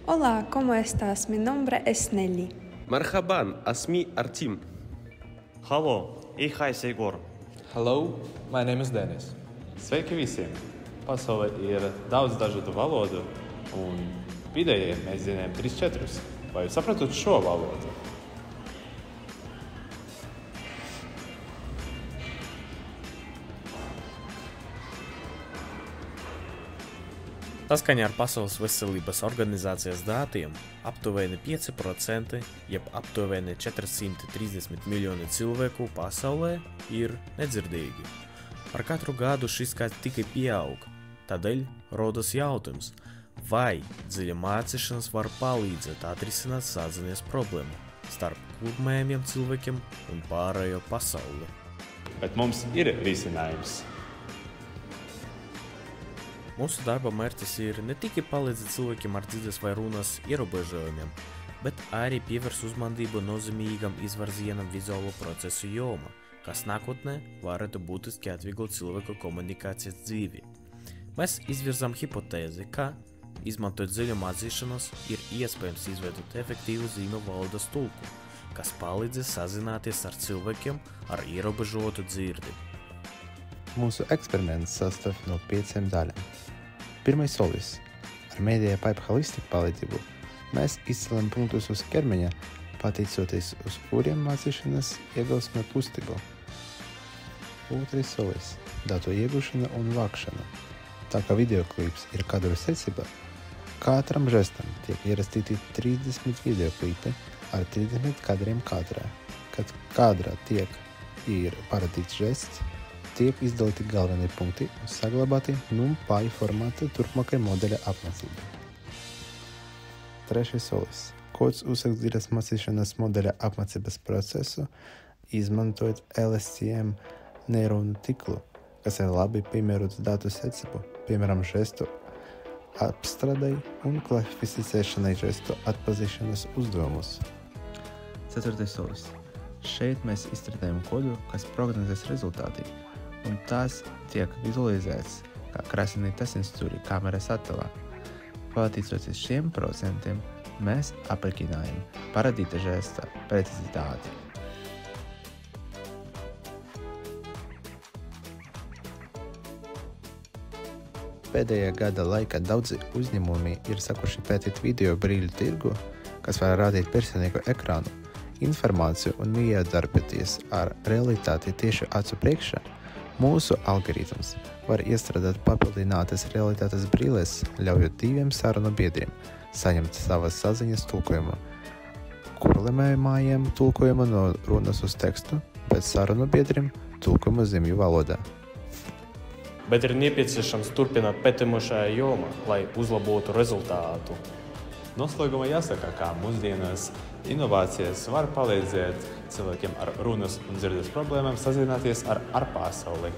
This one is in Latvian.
Hola, ¿cómo estás? Mi nombre es Nelly. Marhaban, asmi Artim. Hello, ich heiße Igor. Hello, my name is Denis. Sveiki visiem! Pasaulē ir daudz dažādu valodu, un vidēji mēs zinām 3-4. Vai jūs sapratat šo valodu? Saskaņā ar Pasaules veselības organizācijas datiem, aptuveni 5%, jeb aptuveni 430 miljoni cilvēku pasaulē ir nedzirdīgi. Ar katru gadu šis skaits tikai pieaug, tādēļ rodas jautājums, vai dziļa mācīšanās var palīdzēt atrisināt saziņas problēmu starp kurmējumiem cilvēkiem un pārējo pasauli. Bet mums ir risinājums. Mūsu darba mērķis ir ne tikai palīdzēt cilvēkiem ar dzirdes vai runas ierobežojumiem, bet arī pievērs uzmanību nozīmīgam izvirzienam vizuālo procesu jomā, kas nākotnē varētu būtiski atvieglot cilvēku komunikācijas dzīvi. Mēs izvirzām hipotēzi, ka, izmantojot dziļu mācīšanos, ir iespējams izveidot efektīvu zīmju valodas tulku, kas palīdzēs sazināties ar cilvēkiem ar ierobežotu dzirdi. Mūsu eksperiments sastāv no 5 daļām. Pirmais solis. Ar Media Pipe Holistic palīdzību mēs izcelam punktus uz ķermeņa, pateicoties uz kuriem mācīšanas iegūsme kustību. Otrais solis. Datu iegūšana un vākšana. Tā kā videoklips ir kadru secība, katram žestam tiek ierastīti 30 videoklipi ar 30 kadriem katrā. Kad kadrā ir parādīts žests, tiek izdalīti galvenie punkti un saglabāti NumPy formāta turpmākai modeļa apmācībai. Trešais solis. Kods uzsāk dzirdības mācīšanas modeļa apmācības procesu, izmantojot LSTM neironu tīklu, kas ir labi piemērots datu secību, piemēram, žestu apstrādei un klasificēšanai žestu atpazīšanas uzdevumus. Ceturtais solis. Šeit mēs izstrādājam kodu, kas prognozēs rezultāti, un tās tiek vizualizēts kā krāsaini taisnstūri kameras attēlā. Pateicoties šiem procentiem, mēs aprēķinājam parādīta žesta precizitāti. Pēdējā gada laikā daudzi uzņēmumi ir sākuši pētīt video brīļu tirgu, kas var rādīt personīgu ekrānu, informāciju un miedarbēties ar realitāti tieši acu priekšā. Mūsu algoritms var iestrādāt papildinātas realitātes brīles, ļaujot 2 sarunu biedriem saņemt savas saziņas tulkojumu, korelējamajiem tulkojumu no runas uz tekstu, pēc sarunu biedriem tulkojumu zīmju valodā. Bet ir nepieciešams turpināt pētījumu šajā jomā, lai uzlabotu rezultātu. Noslēgumā jāsaka, ka mūsdienās inovācijas var palīdzēt cilvēkiem ar runas un dzirdes problēmām sazināties ar ārpasauli.